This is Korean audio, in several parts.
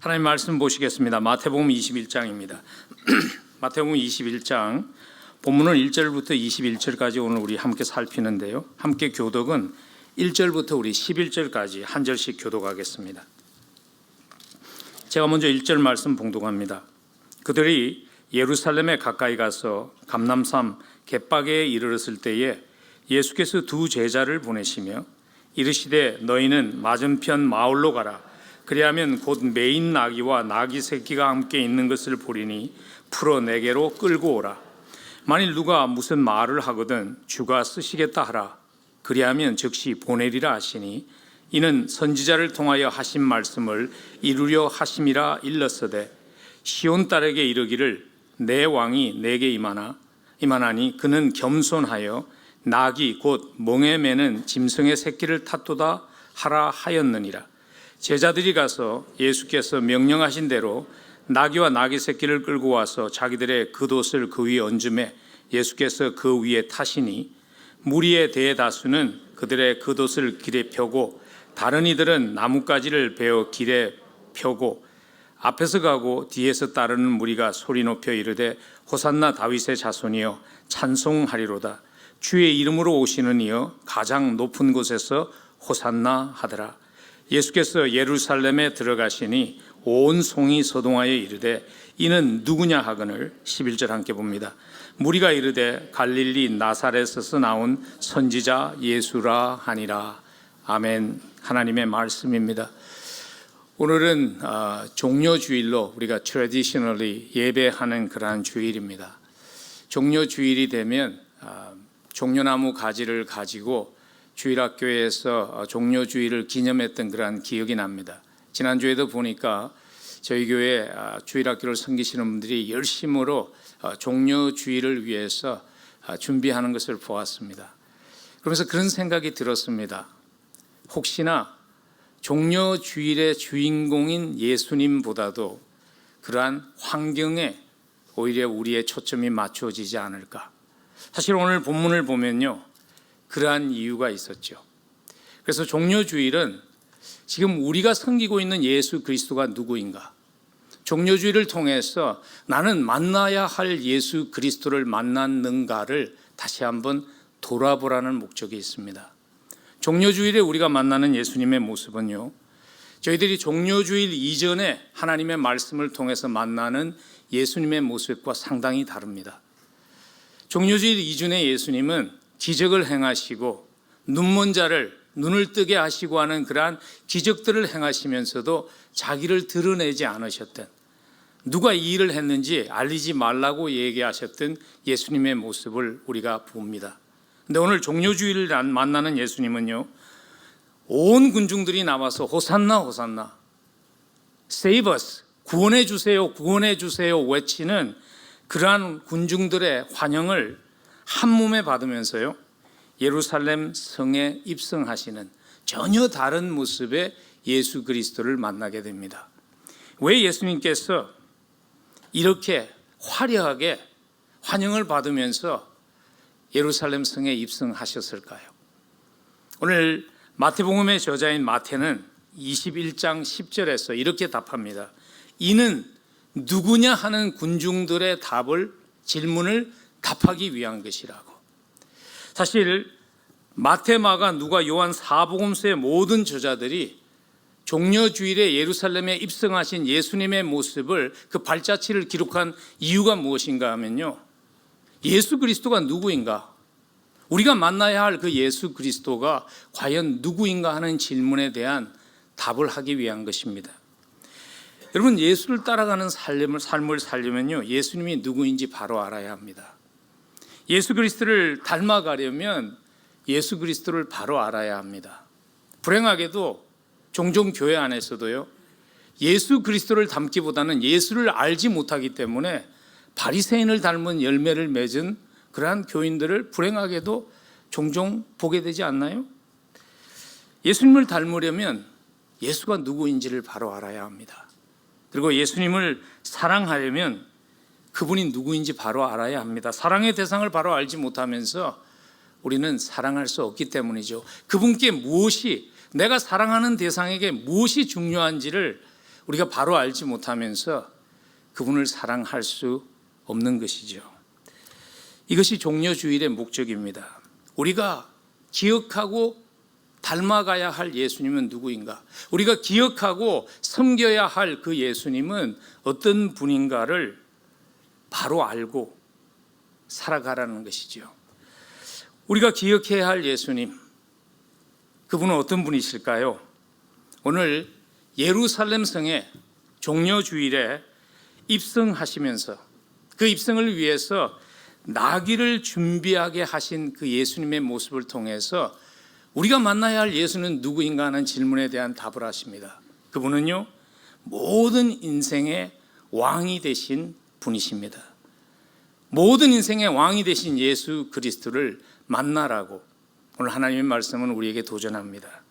하나님 말씀 보시겠습니다. 마태복음 21장입니다. 마태복음 21장 본문은 1절부터 21절까지 오늘 우리 함께 살피는데요. 함께 교독은 1절부터 우리 11절까지 한 절씩 교독하겠습니다. 제가 먼저 1절 말씀 봉독합니다. 그들이 예루살렘에 가까이 가서 감람산 갯바게에 이르렀을 때에 예수께서 두 제자를 보내시며 이르시되 너희는 맞은편 마을로 가라. 그리하면 곧 매인 나귀와 나귀 새끼가 함께 있는 것을 보리니 풀어 내게로 끌고 오라. 만일 누가 무슨 말을 하거든 주가 쓰시겠다 하라. 그리하면 즉시 보내리라 하시니 이는 선지자를 통하여 하신 말씀을 이루려 하심이라 일렀으되 시온 딸에게 이르기를 내 왕이 내게 임하나니 그는 겸손하여 나귀 곧 멍에 매는 짐승의 새끼를 탓도다 하라 하였느니라. 제자들이 가서 예수께서 명령하신 대로 나귀와 나귀 새끼를 끌고 와서 자기들의 겉옷을 그 위에 얹음에 예수께서 그 위에 타시니 무리의 대다수는 그들의 겉옷을 길에 펴고 다른 이들은 나뭇가지를 베어 길에 펴고 앞에서 가고 뒤에서 따르는 무리가 소리 높여 이르되 호산나 다윗의 자손이여 찬송하리로다. 주의 이름으로 오시는 이여 가장 높은 곳에서 호산나 하더라. 예수께서 예루살렘에 들어가시니 온 성이 서동하여 이르되 이는 누구냐 하거늘 11절 함께 봅니다. 무리가 이르되 갈릴리 나사렛에서 나온 선지자 예수라 하니라. 아멘. 하나님의 말씀입니다. 오늘은 종려주일로 우리가 traditionally 예배하는 그러한 주일입니다. 종려주일이 되면 종려나무 가지를 가지고 주일학교에서 종려주일을 기념했던 그러한 기억이 납니다. 지난주에도 보니까 저희 교회 주일학교를 섬기시는 분들이 열심으로 종려주일을 위해서 준비하는 것을 보았습니다. 그러면서 그런 생각이 들었습니다. 혹시나 종려주일의 주인공인 예수님보다도 그러한 환경에 오히려 우리의 초점이 맞춰지지 않을까. 사실 오늘 본문을 보면요, 그러한 이유가 있었죠. 그래서 종려주일은 지금 우리가 섬기고 있는 예수 그리스도가 누구인가, 종려주일을 통해서 나는 만나야 할 예수 그리스도를 만났는가를 다시 한번 돌아보라는 목적이 있습니다. 종려주일에 우리가 만나는 예수님의 모습은요, 저희들이 종려주일 이전에 하나님의 말씀을 통해서 만나는 예수님의 모습과 상당히 다릅니다. 종려주일 이전에 예수님은 기적을 행하시고 눈먼 자를 눈을 뜨게 하시고 하는 그러한 기적들을 행하시면서도 자기를 드러내지 않으셨던, 누가 이 일을 했는지 알리지 말라고 얘기하셨던 예수님의 모습을 우리가 봅니다. 근데 오늘 종려주일을 만나는 예수님은요, 온 군중들이 나와서 호산나 호산나 Save us, 구원해 주세요 구원해 주세요 외치는 그러한 군중들의 환영을 한 몸에 받으면서요, 예루살렘 성에 입성하시는 전혀 다른 모습의 예수 그리스도를 만나게 됩니다. 왜 예수님께서 이렇게 화려하게 환영을 받으면서 예루살렘 성에 입성하셨을까요? 오늘 마태복음의 저자인 마태는 21장 10절에서 이렇게 답합니다. 이는 누구냐 하는 군중들의 질문을 답하기 위한 것이라고. 사실 마태, 마가, 누가, 요한, 사복음서의 모든 저자들이 종려주일에 예루살렘에 입성하신 예수님의 모습을, 그 발자취를 기록한 이유가 무엇인가 하면요, 예수 그리스도가 누구인가, 우리가 만나야 할 그 예수 그리스도가 과연 누구인가 하는 질문에 대한 답을 하기 위한 것입니다. 여러분, 예수를 따라가는 삶을 살려면요, 예수님이 누구인지 바로 알아야 합니다. 예수 그리스도를 닮아가려면 예수 그리스도를 바로 알아야 합니다. 불행하게도 종종 교회 안에서도요, 예수 그리스도를 닮기보다는 예수를 알지 못하기 때문에 바리새인을 닮은 열매를 맺은 그러한 교인들을 불행하게도 종종 보게 되지 않나요? 예수님을 닮으려면 예수가 누구인지를 바로 알아야 합니다. 그리고 예수님을 사랑하려면 그분이 누구인지 바로 알아야 합니다. 사랑의 대상을 바로 알지 못하면서 우리는 사랑할 수 없기 때문이죠. 그분께 무엇이, 내가 사랑하는 대상에게 무엇이 중요한지를 우리가 바로 알지 못하면서 그분을 사랑할 수 없는 것이죠. 이것이 종려주일의 목적입니다. 우리가 기억하고 닮아가야 할 예수님은 누구인가? 우리가 기억하고 섬겨야 할 그 예수님은 어떤 분인가를 바로 알고 살아가라는 것이죠. 우리가 기억해야 할 예수님, 그분은 어떤 분이실까요? 오늘 예루살렘 성에 종려주일에 입성하시면서 그 입성을 위해서 나귀를 준비하게 하신 그 예수님의 모습을 통해서 우리가 만나야 할 예수는 누구인가 하는 질문에 대한 답을 하십니다. 그분은요, 모든 인생의 왕이 되신 분이십니다. 모든 인생의 왕이 되신 예수 그리스도를 만나라고 오늘 하나님의 말씀은 우리에게 도전합니다.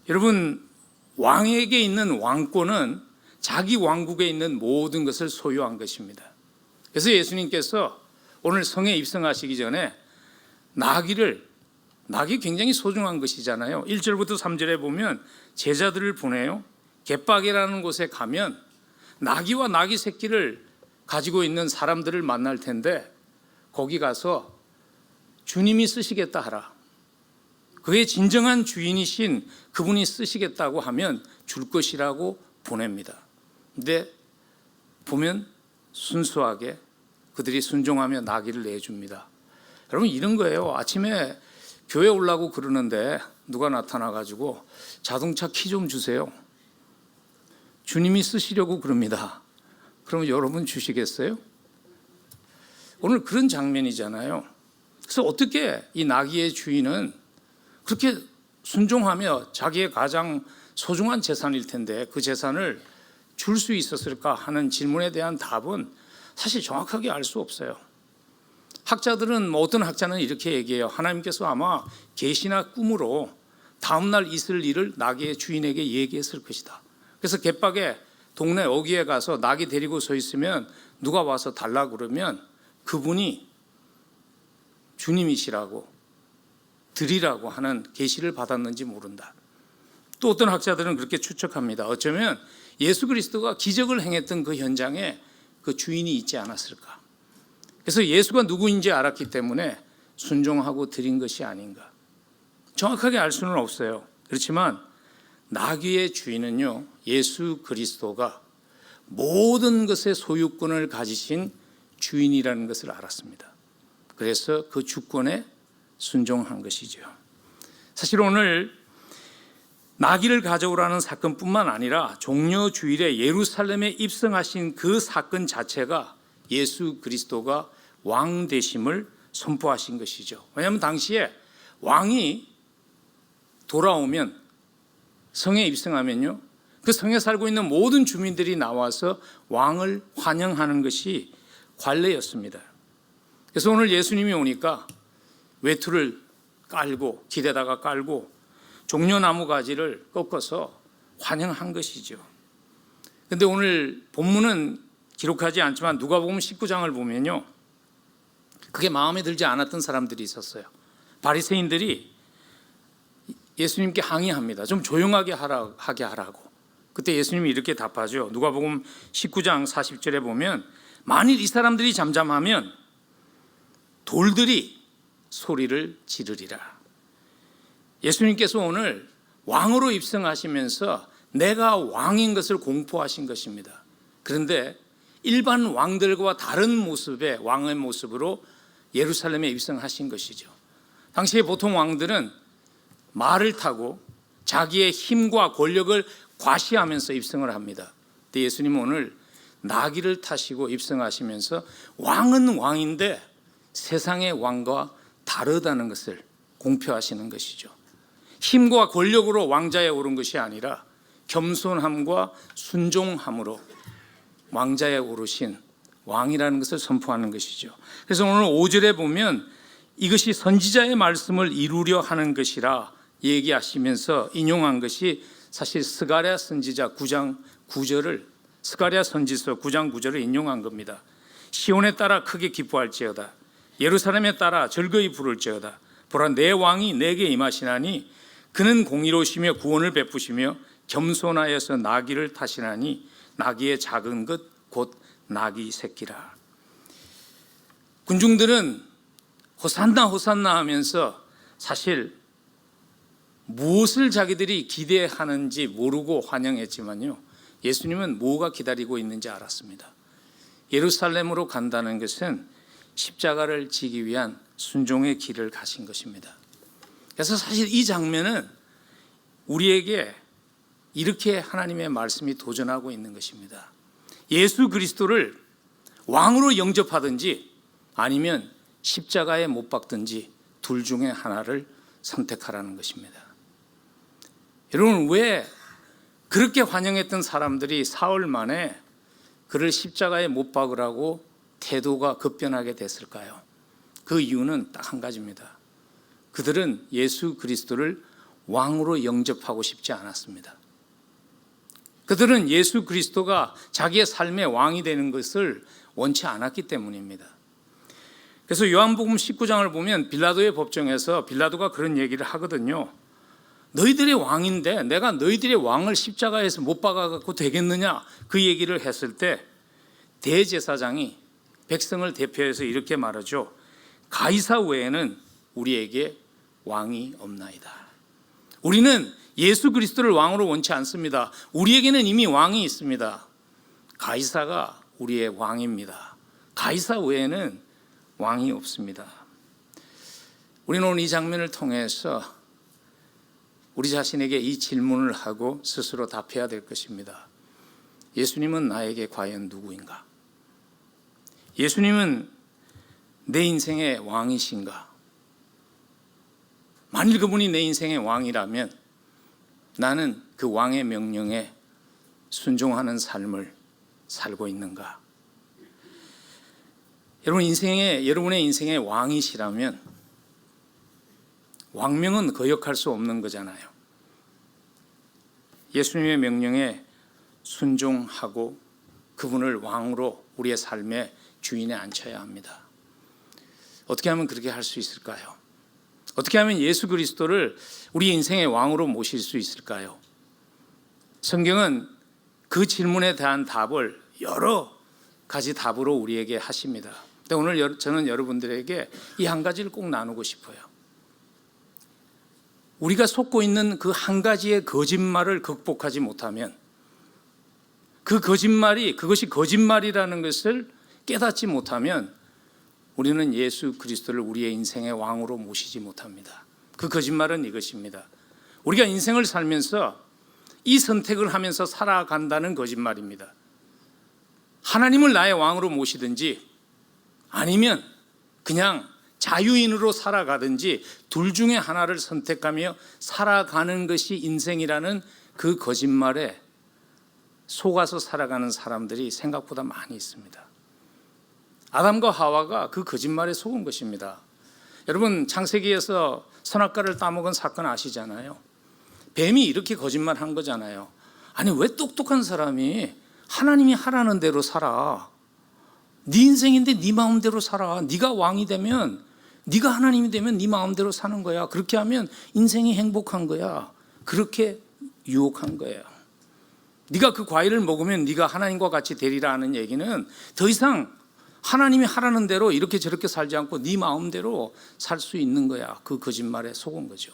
여러분, 왕에게 있는 왕권은 자기 왕국에 있는 모든 것을 소유한 것입니다. 그래서 예수님께서 오늘 성에 입성하시기 전에 낙이 굉장히 소중한 것이잖아요. 1절부터 3절에 보면 제자들을 보내요. 갯박이라는 곳에 가면 나귀와 나귀 새끼를 가지고 있는 사람들을 만날 텐데 거기 가서 주님이 쓰시겠다 하라. 그의 진정한 주인이신 그분이 쓰시겠다고 하면 줄 것이라고 보냅니다. 근데 보면 순수하게 그들이 순종하며 나귀를 내줍니다. 여러분, 이런 거예요. 아침에 교회 오려고 그러는데 누가 나타나가지고 자동차 키 좀 주세요. 주님이 쓰시려고 그럽니다. 그러면 여러분 주시겠어요? 오늘 그런 장면이잖아요. 그래서 어떻게 이 나귀의 주인은 그렇게 순종하며 자기의 가장 소중한 재산일 텐데 그 재산을 줄 수 있었을까 하는 질문에 대한 답은 사실 정확하게 알 수 없어요. 학자들은 어떤 학자는 이렇게 얘기해요. 하나님께서 아마 계시나 꿈으로 다음날 있을 일을 나귀의 주인에게 얘기했을 것이다. 그래서 갯박에 동네 어귀에 가서 나귀 데리고 서 있으면 누가 와서 달라 그러면 그분이 주님이시라고 드리라고 하는 계시를 받았는지 모른다. 또 어떤 학자들은 그렇게 추측합니다. 어쩌면 예수 그리스도가 기적을 행했던 그 현장에 그 주인이 있지 않았을까. 그래서 예수가 누구인지 알았기 때문에 순종하고 드린 것이 아닌가. 정확하게 알 수는 없어요. 그렇지만 나귀의 주인은요, 예수 그리스도가 모든 것의 소유권을 가지신 주인이라는 것을 알았습니다. 그래서 그 주권에 순종한 것이죠. 사실 오늘 나귀를 가져오라는 사건뿐만 아니라 종려주일에 예루살렘에 입성하신 그 사건 자체가 예수 그리스도가 왕 되심을 선포하신 것이죠. 왜냐하면 당시에 왕이 돌아오면 성에 입성하면요, 그 성에 살고 있는 모든 주민들이 나와서 왕을 환영하는 것이 관례였습니다. 그래서 오늘 예수님이 오니까 외투를 깔고 길에다가 깔고 종려나무 가지를 꺾어서 환영한 것이죠. 그런데 오늘 본문은 기록하지 않지만 누가복음 19장을 보면요, 그게 마음에 들지 않았던 사람들이 있었어요. 바리새인들이 예수님께 항의합니다. 좀 조용하게 하게 하라고. 그때 예수님이 이렇게 답하죠. 누가복음 19장 40절에 보면 만일 이 사람들이 잠잠하면 돌들이 소리를 지르리라. 예수님께서 오늘 왕으로 입성하시면서 내가 왕인 것을 공포하신 것입니다. 그런데 일반 왕들과 다른 모습의 왕의 모습으로 예루살렘에 입성하신 것이죠. 당시에 보통 왕들은 말을 타고 자기의 힘과 권력을 과시하면서 입성을 합니다. 근데 예수님은 오늘 나귀를 타시고 입성하시면서 왕은 왕인데 세상의 왕과 다르다는 것을 공표하시는 것이죠. 힘과 권력으로 왕자에 오른 것이 아니라 겸손함과 순종함으로 왕자에 오르신 왕이라는 것을 선포하는 것이죠. 그래서 오늘 5절에 보면 이것이 선지자의 말씀을 이루려 하는 것이라 얘기하시면서 인용한 것이 사실 스가랴 선지자 9장 9절을 스가랴 선지서 9장 9절을 인용한 겁니다. 시온에 따라 크게 기뻐할지어다. 예루살렘에 따라 즐거이 부를지어다. 보라, 내 왕이 내게 임하시나니 그는 공의로우시며 구원을 베푸시며 겸손하여서 나귀를 타시나니 나귀의 작은 것 곧 나귀 새끼라. 군중들은 호산나 호산나 하면서 사실 무엇을 자기들이 기대하는지 모르고 환영했지만요, 예수님은 뭐가 기다리고 있는지 알았습니다. 예루살렘으로 간다는 것은 십자가를 지기 위한 순종의 길을 가신 것입니다. 그래서 사실 이 장면은 우리에게 이렇게 하나님의 말씀이 도전하고 있는 것입니다. 예수 그리스도를 왕으로 영접하든지 아니면 십자가에 못 박든지 둘 중에 하나를 선택하라는 것입니다. 여러분, 왜 그렇게 환영했던 사람들이 사흘 만에 그를 십자가에 못 박으라고 태도가 급변하게 됐을까요? 그 이유는 딱 한 가지입니다. 그들은 예수 그리스도를 왕으로 영접하고 싶지 않았습니다. 그들은 예수 그리스도가 자기의 삶의 왕이 되는 것을 원치 않았기 때문입니다. 그래서 요한복음 19장을 보면 빌라도의 법정에서 빌라도가 그런 얘기를 하거든요. 너희들의 왕인데 내가 너희들의 왕을 십자가에서 못 박아갖고 되겠느냐, 그 얘기를 했을 때 대제사장이 백성을 대표해서 이렇게 말하죠. 가이사 외에는 우리에게 왕이 없나이다. 우리는 예수 그리스도를 왕으로 원치 않습니다. 우리에게는 이미 왕이 있습니다. 가이사가 우리의 왕입니다. 가이사 외에는 왕이 없습니다. 우리는 오늘 이 장면을 통해서 우리 자신에게 이 질문을 하고 스스로 답해야 될 것입니다. 예수님은 나에게 과연 누구인가? 예수님은 내 인생의 왕이신가? 만일 그분이 내 인생의 왕이라면 나는 그 왕의 명령에 순종하는 삶을 살고 있는가? 여러분의 인생의 왕이시라면 왕명은 거역할 수 없는 거잖아요. 예수님의 명령에 순종하고 그분을 왕으로 우리의 삶의 주인에 앉혀야 합니다. 어떻게 하면 그렇게 할 수 있을까요? 어떻게 하면 예수 그리스도를 우리 인생의 왕으로 모실 수 있을까요? 성경은 그 질문에 대한 답을 여러 가지 답으로 우리에게 하십니다. 근데 오늘 저는 여러분들에게 이 한 가지를 꼭 나누고 싶어요. 우리가 속고 있는 그 한 가지의 거짓말을 극복하지 못하면, 그것이 거짓말이라는 것을 깨닫지 못하면 우리는 예수 그리스도를 우리의 인생의 왕으로 모시지 못합니다. 그 거짓말은 이것입니다. 우리가 인생을 살면서 이 선택을 하면서 살아간다는 거짓말입니다. 하나님을 나의 왕으로 모시든지 아니면 그냥 자유인으로 살아가든지 둘 중에 하나를 선택하며 살아가는 것이 인생이라는 그 거짓말에 속아서 살아가는 사람들이 생각보다 많이 있습니다. 아담과 하와가 그 거짓말에 속은 것입니다. 여러분, 창세기에서 선악과를 따먹은 사건 아시잖아요. 뱀이 이렇게 거짓말한 거잖아요. 아니, 왜 똑똑한 사람이 하나님이 하라는 대로 살아? 네 인생인데 네 마음대로 살아. 네가 왕이 되면, 네가 하나님이 되면 네 마음대로 사는 거야. 그렇게 하면 인생이 행복한 거야. 그렇게 유혹한 거예요. 네가 그 과일을 먹으면 네가 하나님과 같이 되리라 하는 얘기는 더 이상 하나님이 하라는 대로 이렇게 저렇게 살지 않고 네 마음대로 살 수 있는 거야. 그 거짓말에 속은 거죠.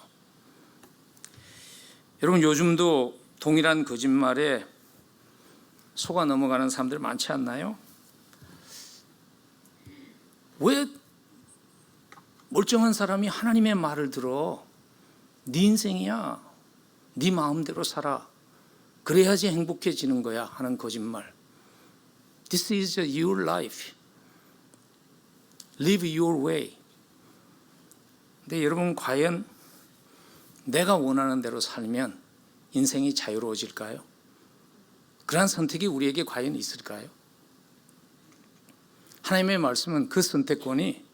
여러분, 요즘도 동일한 거짓말에 속아 넘어가는 사람들 많지 않나요? 왜 멀쩡한 사람이 하나님의 말을 들어? 네 인생이야. 네 마음대로 살아. 그래야지 행복해지는 거야 하는 거짓말. This is your life. Live your way. 근데 여러분, 과연 내가 원하는 대로 살면 인생이 자유로워질까요? 그러한 선택이 우리에게 과연 있을까요? 하나님의 말씀은 그 선택권이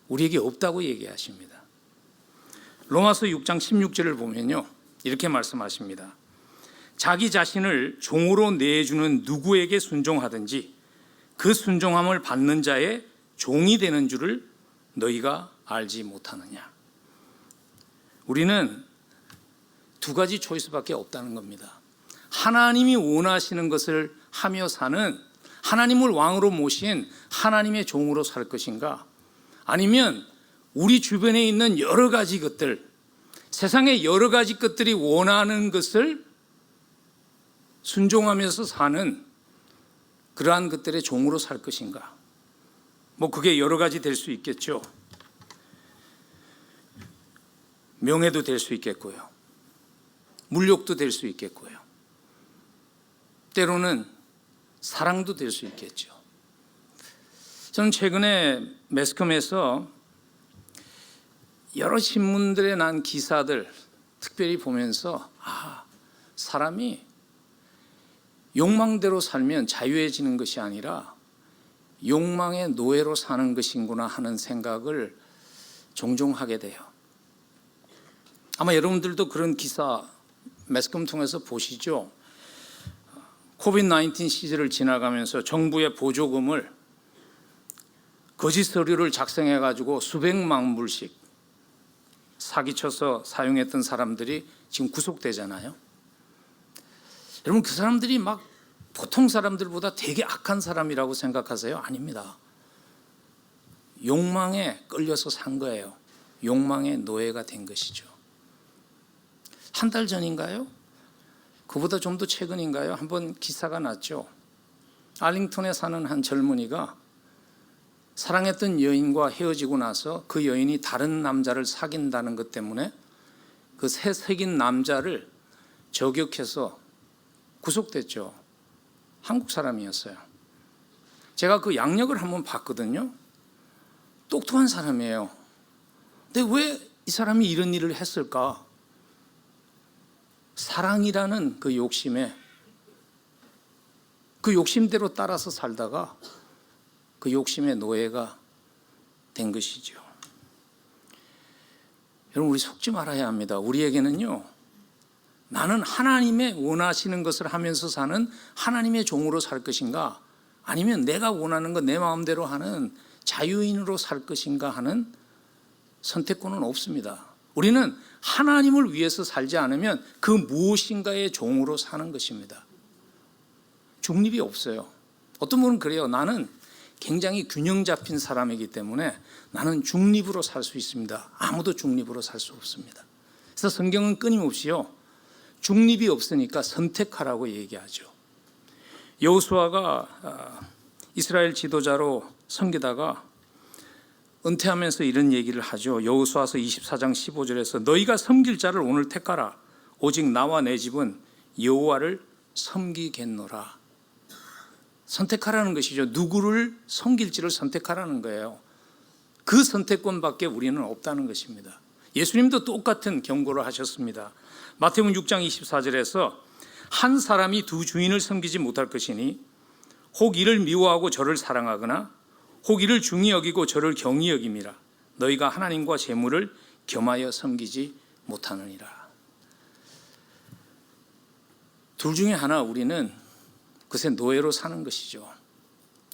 우리에게 없다고 얘기하십니다. 로마서 6장 16절을 보면요, 이렇게 말씀하십니다. 자기 자신을 종으로 내주는 누구에게 순종하든지 그 순종함을 받는 자의 종이 되는 줄을 너희가 알지 못하느냐. 우리는 두 가지 초이스밖에 없다는 겁니다. 하나님이 원하시는 것을 하며 사는, 하나님을 왕으로 모신 하나님의 종으로 살 것인가, 아니면 우리 주변에 있는 여러 가지 것들, 세상의 여러 가지 것들이 원하는 것을 순종하면서 사는 그러한 것들의 종으로 살 것인가. 그게 여러 가지 될 수 있겠죠. 명예도 될 수 있겠고요, 물욕도 될 수 있겠고요, 때로는 사랑도 될 수 있겠죠. 저는 최근에 매스컴에서 여러 신문들에 난 기사들 특별히 보면서 사람이 욕망대로 살면 자유해지는 것이 아니라 욕망의 노예로 사는 것인구나 하는 생각을 종종 하게 돼요. 아마 여러분들도 그런 기사 매스컴 통해서 보시죠. 코비드-19 시절을 지나가면서 정부의 보조금을 거짓 서류를 작성해 가지고 수백만 불씩 사기쳐서 사용했던 사람들이 지금 구속되잖아요. 여러분, 그 사람들이 막 보통 사람들보다 되게 악한 사람이라고 생각하세요? 아닙니다. 욕망에 끌려서 산 거예요. 욕망의 노예가 된 것이죠. 한 달 전인가요? 그보다 좀 더 최근인가요? 한번 기사가 났죠. 알링턴에 사는 한 젊은이가 사랑했던 여인과 헤어지고 나서 그 여인이 다른 남자를 사귄다는 것 때문에 그 새 사귄 남자를 저격해서 구속됐죠. 한국 사람이었어요. 제가 그 양력을 한번 봤거든요. 똑똑한 사람이에요. 근데 왜 이 사람이 이런 일을 했을까? 사랑이라는 그 욕심에, 그 욕심대로 따라서 살다가 그 욕심의 노예가 된 것이죠. 여러분, 우리 속지 말아야 합니다. 우리에게는요, 나는 하나님의 원하시는 것을 하면서 사는 하나님의 종으로 살 것인가, 아니면 내가 원하는 것 내 마음대로 하는 자유인으로 살 것인가 하는 선택권은 없습니다. 우리는 하나님을 위해서 살지 않으면 그 무엇인가의 종으로 사는 것입니다. 중립이 없어요. 어떤 분은 그래요. 나는 굉장히 균형 잡힌 사람이기 때문에 나는 중립으로 살 수 있습니다. 아무도 중립으로 살 수 없습니다. 그래서 성경은 끊임없이요, 중립이 없으니까 선택하라고 얘기하죠. 여호수아가 이스라엘 지도자로 섬기다가 은퇴하면서 이런 얘기를 하죠. 여호수아서 24장 15절에서 너희가 섬길 자를 오늘 택하라. 오직 나와 내 집은 여호와를 섬기겠노라. 선택하라는 것이죠. 누구를 섬길지를 선택하라는 거예요. 그 선택권밖에 우리는 없다는 것입니다. 예수님도 똑같은 경고를 하셨습니다. 마태복음 6장 24절에서 한 사람이 두 주인을 섬기지 못할 것이니 혹 이를 미워하고 저를 사랑하거나 혹 이를 중히 여기고 저를 경히 여김이라. 너희가 하나님과 재물을 겸하여 섬기지 못하느니라. 둘 중에 하나, 우리는 그새 노예로 사는 것이죠.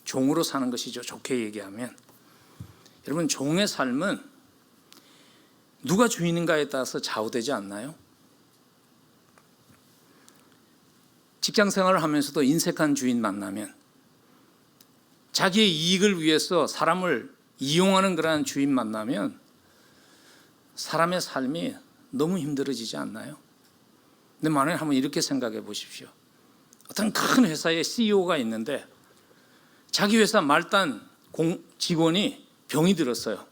종으로 사는 것이죠. 좋게 얘기하면. 여러분, 종의 삶은 누가 주인인가에 따라서 좌우되지 않나요? 직장 생활을 하면서도 인색한 주인 만나면, 자기의 이익을 위해서 사람을 이용하는 그러한 주인 만나면 사람의 삶이 너무 힘들어지지 않나요? 근데 만약에 한번 이렇게 생각해 보십시오. 어떤 큰 회사의 CEO가 있는데 자기 회사 말단 직원이 병이 들었어요.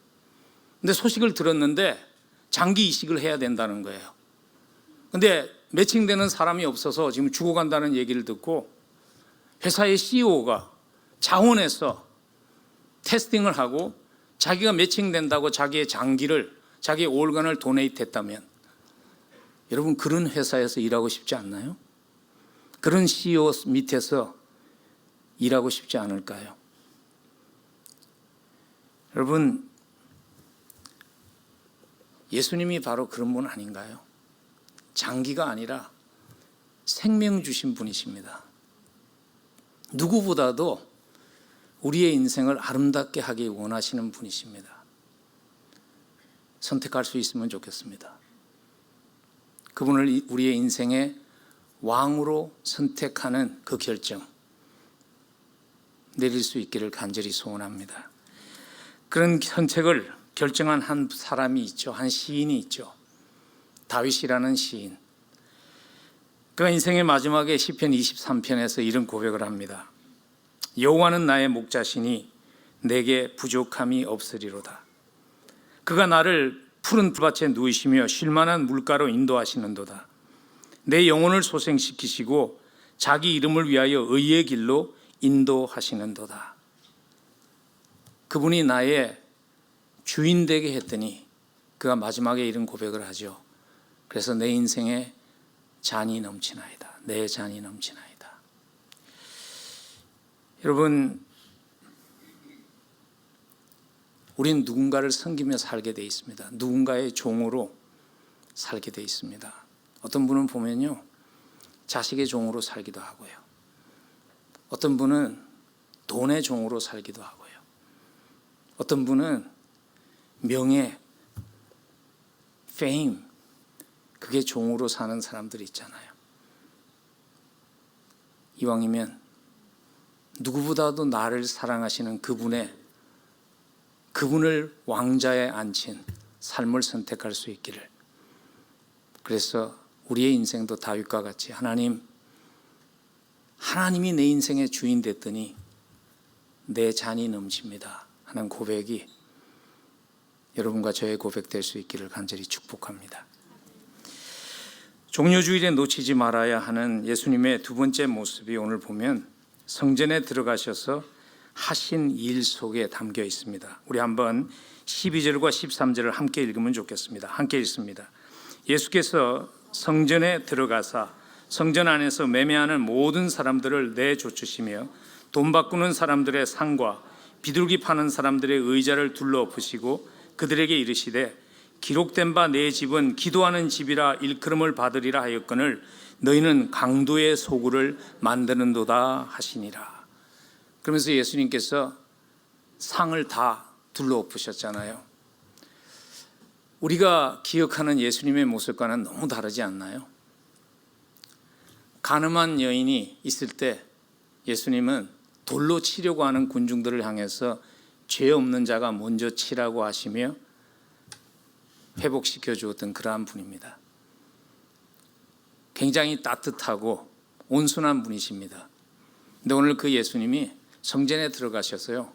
근데 소식을 들었는데 장기 이식을 해야 된다는 거예요. 근데 매칭되는 사람이 없어서 지금 죽어간다는 얘기를 듣고 회사의 CEO가 자원해서 테스팅을 하고 자기가 매칭된다고 자기의 장기를, 자기의 올간을 도네이트 했다면, 여러분, 그런 회사에서 일하고 싶지 않나요? 그런 CEO 밑에서 일하고 싶지 않을까요? 여러분, 예수님이 바로 그런 분 아닌가요? 장기가 아니라 생명 주신 분이십니다. 누구보다도 우리의 인생을 아름답게 하기 원하시는 분이십니다. 선택할 수 있으면 좋겠습니다. 그분을 우리의 인생의 왕으로 선택하는 그 결정 내릴 수 있기를 간절히 소원합니다. 그런 선택을 결정한 한 사람이 있죠. 한 시인이 있죠. 다윗이라는 시인. 그가 인생의 마지막에 시편 23편에서 이런 고백을 합니다. 여호와는 나의 목자시니 내게 부족함이 없으리로다. 그가 나를 푸른 풀밭에 누이시며 쉴만한 물가로 인도하시는도다. 내 영혼을 소생시키시고 자기 이름을 위하여 의의 길로 인도하시는도다. 그분이 나의 주인 되게 했더니 그가 마지막에 이런 고백을 하죠. 그래서 내 인생에 잔이 넘치나이다. 내 잔이 넘치나이다. 여러분, 우린 누군가를 섬기며 살게 돼 있습니다. 누군가의 종으로 살게 돼 있습니다. 어떤 분은 보면요, 자식의 종으로 살기도 하고요. 어떤 분은 돈의 종으로 살기도 하고요. 어떤 분은 명예, 페임, 그게 종으로 사는 사람들이 있잖아요. 이왕이면 누구보다도 나를 사랑하시는 그분을 왕자에 앉힌 삶을 선택할 수 있기를. 그래서 우리의 인생도 다윗과 같이 하나님이 내 인생의 주인 됐더니 내 잔이 넘칩니다 하는 고백이 여러분과 저의 고백 될 수 있기를 간절히 축복합니다. 종려주일에 놓치지 말아야 하는 예수님의 두 번째 모습이 오늘 보면 성전에 들어가셔서 하신 일 속에 담겨 있습니다. 우리 한번 12절과 13절을 함께 읽으면 좋겠습니다. 함께 읽습니다. 예수께서 성전에 들어가사 성전 안에서 매매하는 모든 사람들을 내쫓으시며 돈 바꾸는 사람들의 상과 비둘기 파는 사람들의 의자를 둘러엎으시고 그들에게 이르시되 기록된 바 내 집은 기도하는 집이라 일컬음을 받으리라 하였거늘 너희는 강도의 소굴을 만드는도다 하시니라. 그러면서 예수님께서 상을 다 둘러엎으셨잖아요. 우리가 기억하는 예수님의 모습과는 너무 다르지 않나요? 가늠한 여인이 있을 때 예수님은 돌로 치려고 하는 군중들을 향해서 죄 없는 자가 먼저 치라고 하시며 회복시켜 주었던 그러한 분입니다. 굉장히 따뜻하고 온순한 분이십니다. 근데 오늘 그 예수님이 성전에 들어가셔서요,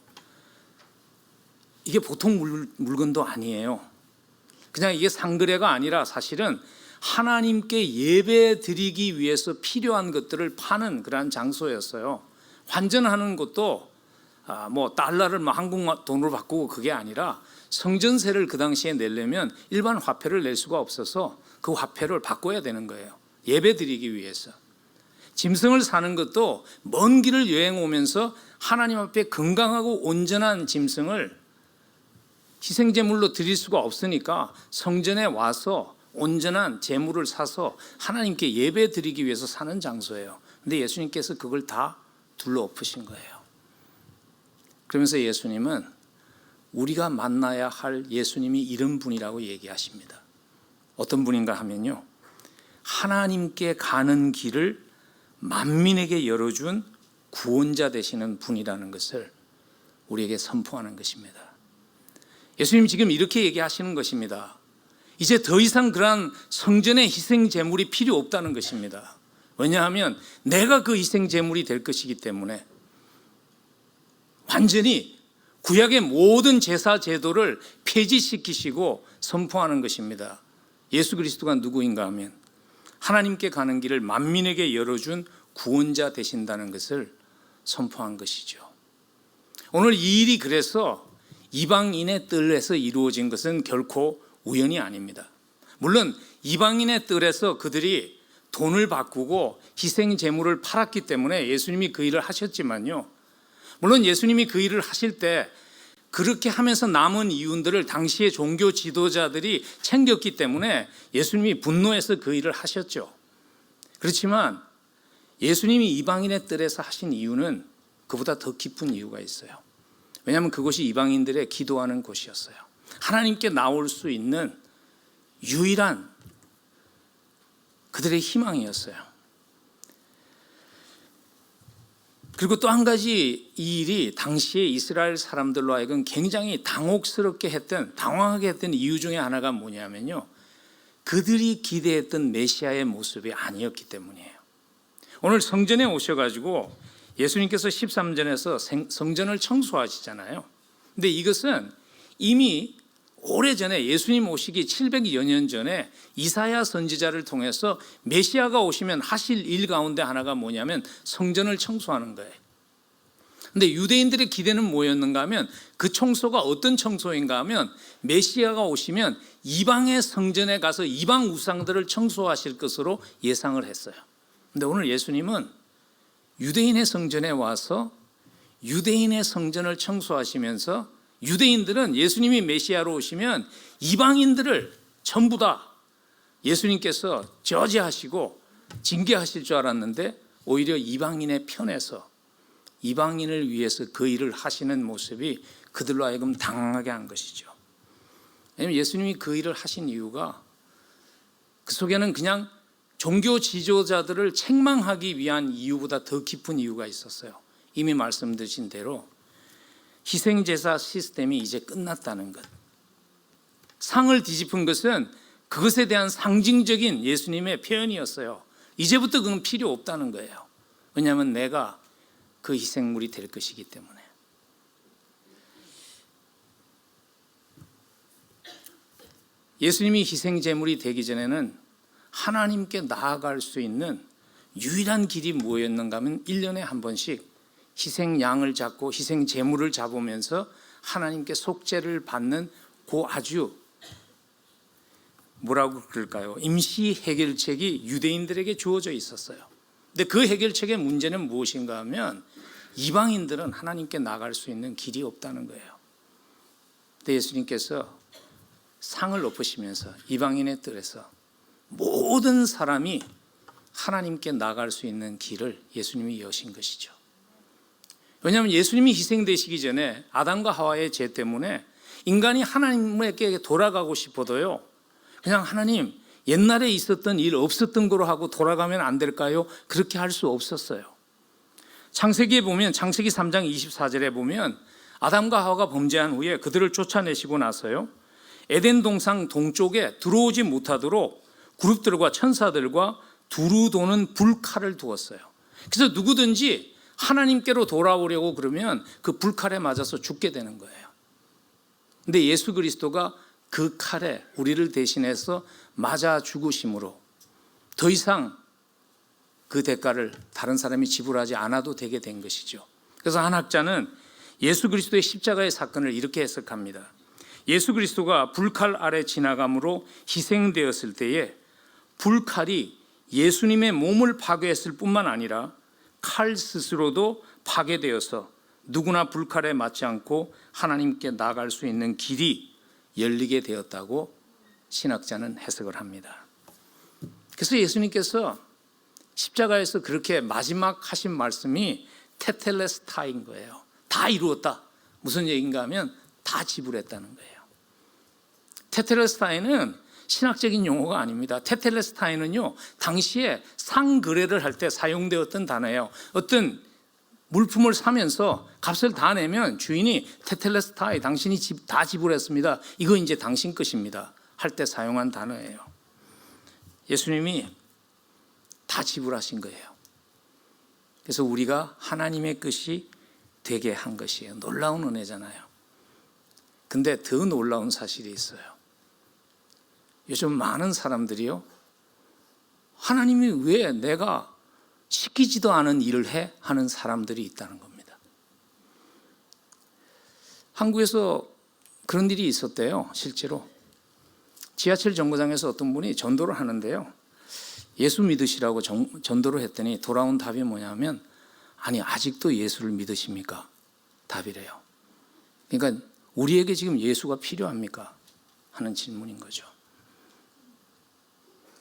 이게 보통 물건도 아니에요. 그냥 이게 상거래가 아니라 사실은 하나님께 예배 드리기 위해서 필요한 것들을 파는 그러한 장소였어요. 환전하는 것도 뭐 달러를 한국 돈으로 바꾸고 그게 아니라 성전세를 그 당시에 내려면 일반 화폐를 낼 수가 없어서 그 화폐를 바꿔야 되는 거예요. 예배 드리기 위해서. 짐승을 사는 것도 먼 길을 여행 오면서 하나님 앞에 건강하고 온전한 짐승을 희생제물로 드릴 수가 없으니까 성전에 와서 온전한 제물을 사서 하나님께 예배 드리기 위해서 사는 장소예요. 근데 예수님께서 그걸 다 둘러엎으신 거예요. 그러면서 예수님은 우리가 만나야 할 예수님이 이런 분이라고 얘기하십니다. 어떤 분인가 하면요, 하나님께 가는 길을 만민에게 열어준 구원자 되시는 분이라는 것을 우리에게 선포하는 것입니다. 예수님 지금 이렇게 얘기하시는 것입니다. 이제 더 이상 그러한 성전의 희생 제물이 필요 없다는 것입니다. 왜냐하면 내가 그 희생 제물이 될 것이기 때문에 완전히 구약의 모든 제사 제도를 폐지시키시고 선포하는 것입니다. 예수 그리스도가 누구인가 하면 하나님께 가는 길을 만민에게 열어준 구원자 되신다는 것을 선포한 것이죠. 오늘 이 일이 그래서 이방인의 뜰에서 이루어진 것은 결코 우연이 아닙니다. 물론 이방인의 뜰에서 그들이 돈을 바꾸고 희생 제물을 팔았기 때문에 예수님이 그 일을 하셨지만요, 물론 예수님이 그 일을 하실 때 그렇게 하면서 남은 이윤들을 당시의 종교 지도자들이 챙겼기 때문에 예수님이 분노해서 그 일을 하셨죠. 그렇지만 예수님이 이방인의 뜰에서 하신 이유는 그보다 더 깊은 이유가 있어요. 왜냐하면 그곳이 이방인들의 기도하는 곳이었어요. 하나님께 나올 수 있는 유일한 그들의 희망이었어요. 그리고 또 한 가지 이 일이 당시에 이스라엘 사람들로 하여금 굉장히 당황하게 했던 이유 중에 하나가 뭐냐면요, 그들이 기대했던 메시아의 모습이 아니었기 때문이에요. 오늘 성전에 오셔가지고 예수님께서 13절에서 성전을 청소하시잖아요. 근데 이것은 이미 오래전에 예수님 오시기 700여 년 전에 이사야 선지자를 통해서 메시아가 오시면 하실 일 가운데 하나가 뭐냐면 성전을 청소하는 거예요. 근데 유대인들의 기대는 뭐였는가 하면, 그 청소가 어떤 청소인가 하면 메시아가 오시면 이방의 성전에 가서 이방 우상들을 청소하실 것으로 예상을 했어요. 근데 오늘 예수님은 유대인의 성전에 와서 유대인의 성전을 청소하시면서, 유대인들은 예수님이 메시아로 오시면 이방인들을 전부 다 예수님께서 저지하시고 징계하실 줄 알았는데, 오히려 이방인의 편에서 이방인을 위해서 그 일을 하시는 모습이 그들로 하여금 당황하게 한 것이죠. 왜냐하면 예수님이 그 일을 하신 이유가, 그 속에는 그냥 종교 지도자들을 책망하기 위한 이유보다 더 깊은 이유가 있었어요. 이미 말씀드린 대로 희생제사 시스템이 이제 끝났다는 것. 상을 뒤집은 것은 그것에 대한 상징적인 예수님의 표현이었어요. 이제부터 그건 필요 없다는 거예요. 왜냐하면 내가 그 희생물이 될 것이기 때문에. 예수님이 희생제물이 되기 전에는 하나님께 나아갈 수 있는 유일한 길이 뭐였는가 하면 1년에 한 번씩 희생양을 잡고 희생제물을 잡으면서 하나님께 속죄를 받는 그 아주 뭐라고 그럴까요? 임시 해결책이 유대인들에게 주어져 있었어요. 근데 그 해결책의 문제는 무엇인가 하면 이방인들은 하나님께 나갈 수 있는 길이 없다는 거예요. 근데 예수님께서 상을 엎으시면서 이방인의 뜰에서 모든 사람이 하나님께 나갈 수 있는 길을 예수님이 여신 것이죠. 왜냐하면 예수님이 희생되시기 전에 아담과 하와의 죄 때문에 인간이 하나님에게 돌아가고 싶어도요, 그냥 하나님 옛날에 있었던 일 없었던 거로 하고 돌아가면 안 될까요? 그렇게 할 수 없었어요. 창세기에 보면, 창세기 3장 24절에 보면 아담과 하와가 범죄한 후에 그들을 쫓아내시고 나서요, 에덴 동산 동쪽에 들어오지 못하도록 그룹들과 천사들과 두루 도는 불칼을 두었어요. 그래서 누구든지 하나님께로 돌아오려고 그러면 그 불칼에 맞아서 죽게 되는 거예요. 근데 예수 그리스도가 그 칼에 우리를 대신해서 맞아 죽으심으로 더 이상 그 대가를 다른 사람이 지불하지 않아도 되게 된 것이죠. 그래서 한 학자는 예수 그리스도의 십자가의 사건을 이렇게 해석합니다. 예수 그리스도가 불칼 아래 지나감으로 희생되었을 때에 불칼이 예수님의 몸을 파괴했을 뿐만 아니라 칼 스스로도 파괴되어서 누구나 불칼에 맞지 않고 하나님께 나아갈 수 있는 길이 열리게 되었다고 신학자는 해석을 합니다. 그래서 예수님께서 십자가에서 그렇게 마지막 하신 말씀이 테텔레스타인 거예요. 다 이루었다. 무슨 얘기인가 하면 다 지불했다는 거예요. 테텔레스타인은 신학적인 용어가 아닙니다. 테텔레스타인은요, 당시에 상거래를 할 때 사용되었던 단어예요. 어떤 물품을 사면서 값을 다 내면 주인이 테텔레스타이, 당신이 다 지불했습니다, 이거 이제 당신 것입니다 할 때 사용한 단어예요. 예수님이 다 지불하신 거예요. 그래서 우리가 하나님의 것이 되게 한 것이에요. 놀라운 은혜잖아요. 근데 더 놀라운 사실이 있어요. 요즘 많은 사람들이요, 하나님이 왜 내가 시키지도 않은 일을 해? 하는 사람들이 있다는 겁니다. 한국에서 그런 일이 있었대요. 실제로 지하철 정거장에서 어떤 분이 전도를 하는데요, 예수 믿으시라고 전도를 했더니 돌아온 답이 뭐냐면, 아니 아직도 예수를 믿으십니까? 답이래요. 그러니까 우리에게 지금 예수가 필요합니까? 하는 질문인 거죠.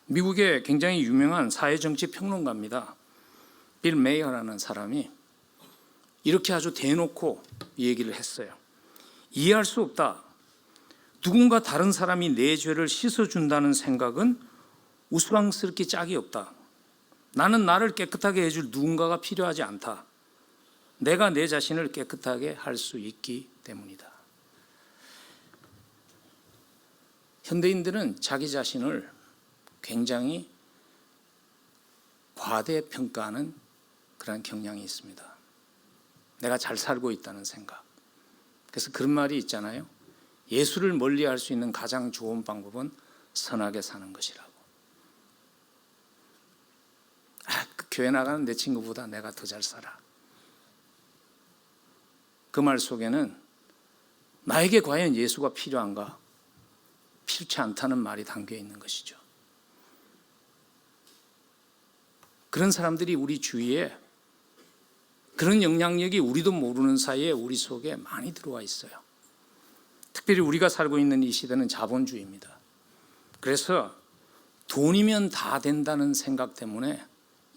미국의 굉장히 유명한 사회정치 평론가입니다. 빌 메이어라는 사람이 이렇게 아주 대놓고 얘기를 했어요. 이해할 수 없다. 누군가 다른 사람이 내 죄를 씻어준다는 생각은 우스꽝스럽게 짝이 없다. 나는 나를 깨끗하게 해줄 누군가가 필요하지 않다. 내가 내 자신을 깨끗하게 할 수 있기 때문이다. 현대인들은 자기 자신을 굉장히 과대평가하는 그런 경향이 있습니다. 내가 잘 살고 있다는 생각. 그래서 그런 말이 있잖아요. 예수를 멀리할 수 있는 가장 좋은 방법은 선하게 사는 것이라고. 그 교회 나가는 내 친구보다 내가 더 잘 살아. 그 말 속에는 나에게 과연 예수가 필요한가? 필요치 않다는 말이 담겨 있는 것이죠. 그런 사람들이 우리 주위에, 그런 영향력이 우리도 모르는 사이에 우리 속에 많이 들어와 있어요. 특별히 우리가 살고 있는 이 시대는 자본주의입니다. 그래서 돈이면 다 된다는 생각 때문에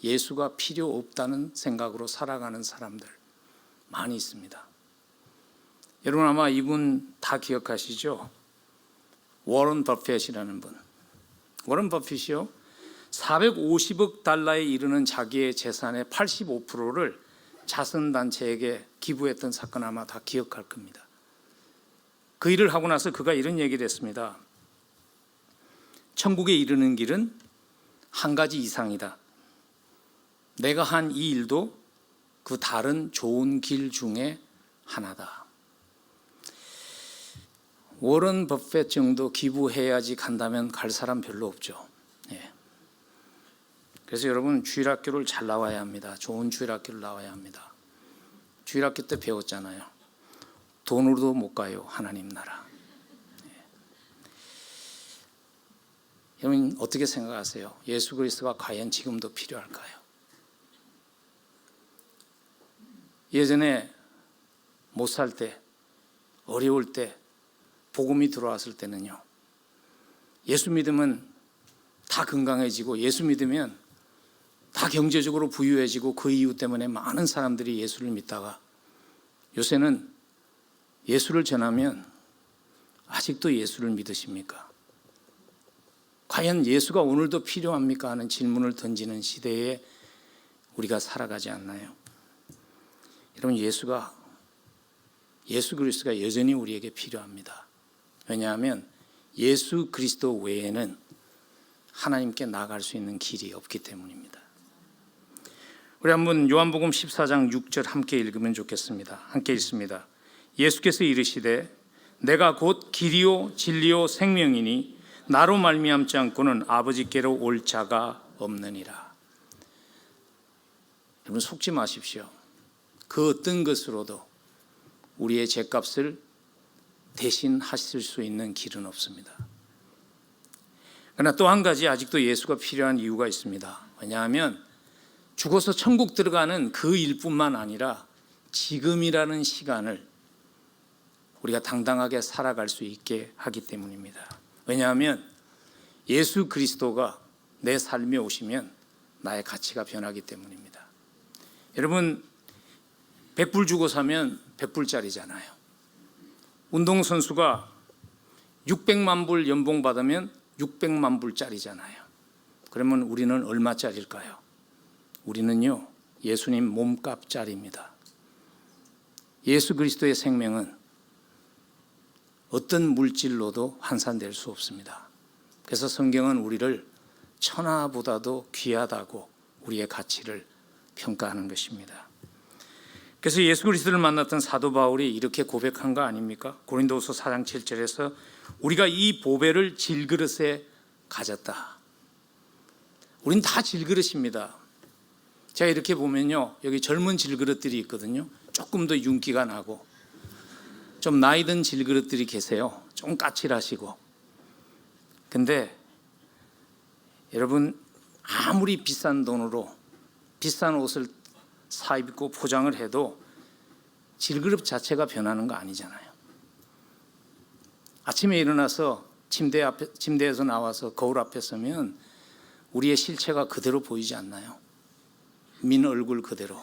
예수가 필요 없다는 생각으로 살아가는 사람들 많이 있습니다. 여러분 아마 이분 다 기억하시죠? 워런 버핏이라는 분. 워런 버핏이요, 450억 달러에 이르는 자기의 재산의 85%를 자선단체에게 기부했던 사건 아마 다 기억할 겁니다. 그 일을 하고 나서 그가 이런 얘기를 했습니다. 천국에 이르는 길은 한 가지 이상이다. 내가 한 이 일도 그 다른 좋은 길 중에 하나다. 워런 버핏 정도 기부해야지 간다면 갈 사람 별로 없죠. 예. 그래서 여러분 주일학교를 잘 나와야 합니다. 좋은 주일학교를 나와야 합니다. 주일학교 때 배웠잖아요. 돈으로도 못 가요, 하나님 나라. 예. 여러분 어떻게 생각하세요? 예수 그리스도가 과연 지금도 필요할까요? 예전에 못 살 때, 어려울 때, 복음이 들어왔을 때는요, 예수 믿으면 다 건강해지고, 예수 믿으면 다 경제적으로 부유해지고, 그 이유 때문에 많은 사람들이 예수를 믿다가 요새는 예수를 전하면 아직도 예수를 믿으십니까? 과연 예수가 오늘도 필요합니까? 하는 질문을 던지는 시대에 우리가 살아가지 않나요? 여러분 예수 그리스도가 여전히 우리에게 필요합니다. 왜냐하면 예수 그리스도 외에는 하나님께 나아갈 수 있는 길이 없기 때문입니다. 우리 한번 요한복음 14장 6절 함께 읽으면 좋겠습니다. 함께 읽습니다. 예수께서 이르시되 내가 곧 길이요 진리요 생명이니 나로 말미암지 않고는 아버지께로 올 자가 없느니라. 여러분 속지 마십시오. 그 어떤 것으로도 우리의 죄값을 대신하실 수 있는 길은 없습니다. 그러나 또 한 가지 아직도 예수가 필요한 이유가 있습니다. 왜냐하면 죽어서 천국 들어가는 그 일뿐만 아니라 지금이라는 시간을 우리가 당당하게 살아갈 수 있게 하기 때문입니다. 왜냐하면 예수 그리스도가 내 삶에 오시면 나의 가치가 변하기 때문입니다. 여러분 100불 주고 사면 100불짜리잖아요. 운동선수가 600만 불 연봉 받으면 600만 불짜리잖아요. 그러면 우리는 얼마짜리일까요? 우리는요, 예수님 몸값짜리입니다. 예수 그리스도의 생명은 어떤 물질로도 환산될 수 없습니다. 그래서 성경은 우리를 천하보다도 귀하다고 우리의 가치를 평가하는 것입니다. 그래서 예수 그리스도를 만났던 사도 바울이 이렇게 고백한 거 아닙니까? 고린도후서 4장 7절에서 우리가 이 보배를 질그릇에 가졌다. 우린 다 질그릇입니다. 제가 이렇게 보면요, 여기 젊은 질그릇들이 있거든요. 조금 더 윤기가 나고, 좀 나이 든 질그릇들이 계세요. 좀 까칠하시고. 근데 여러분 아무리 비싼 돈으로 비싼 옷을 사 입고 포장을 해도 질그릇 자체가 변하는 거 아니잖아요. 아침에 일어나서 침대에서 나와서 거울 앞에 서면 우리의 실체가 그대로 보이지 않나요? 민 얼굴 그대로.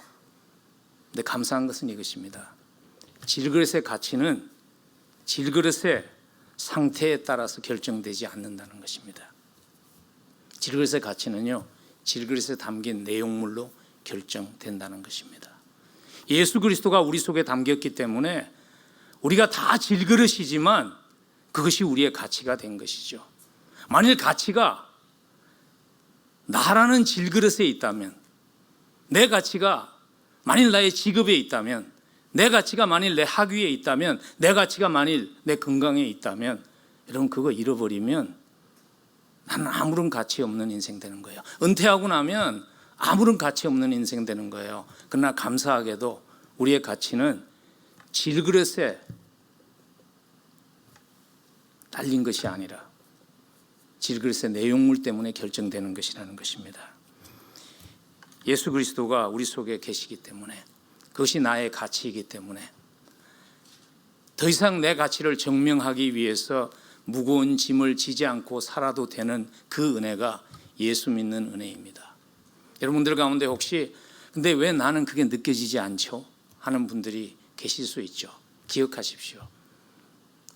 근데 감사한 것은 이것입니다. 질그릇의 가치는 질그릇의 상태에 따라서 결정되지 않는다는 것입니다. 질그릇의 가치는요, 질그릇에 담긴 내용물로 결정된다는 것입니다. 예수 그리스도가 우리 속에 담겼기 때문에 우리가 다 질그릇이지만 그것이 우리의 가치가 된 것이죠. 만일 가치가 나라는 질그릇에 있다면, 내 가치가 만일 나의 직업에 있다면, 내 가치가 만일 내 학위에 있다면, 내 가치가 만일 내 건강에 있다면, 여러분 그거 잃어버리면 나는 아무런 가치 없는 인생 되는 거예요. 은퇴하고 나면 아무런 가치 없는 인생 되는 거예요. 그러나 감사하게도 우리의 가치는 질그릇에 딸린 것이 아니라 질그릇의 내용물 때문에 결정되는 것이라는 것입니다. 예수 그리스도가 우리 속에 계시기 때문에, 그것이 나의 가치이기 때문에 더 이상 내 가치를 증명하기 위해서 무거운 짐을 지지 않고 살아도 되는 그 은혜가 예수 믿는 은혜입니다. 여러분들 가운데 혹시 근데 왜 나는 그게 느껴지지 않죠? 하는 분들이 계실 수 있죠. 기억하십시오.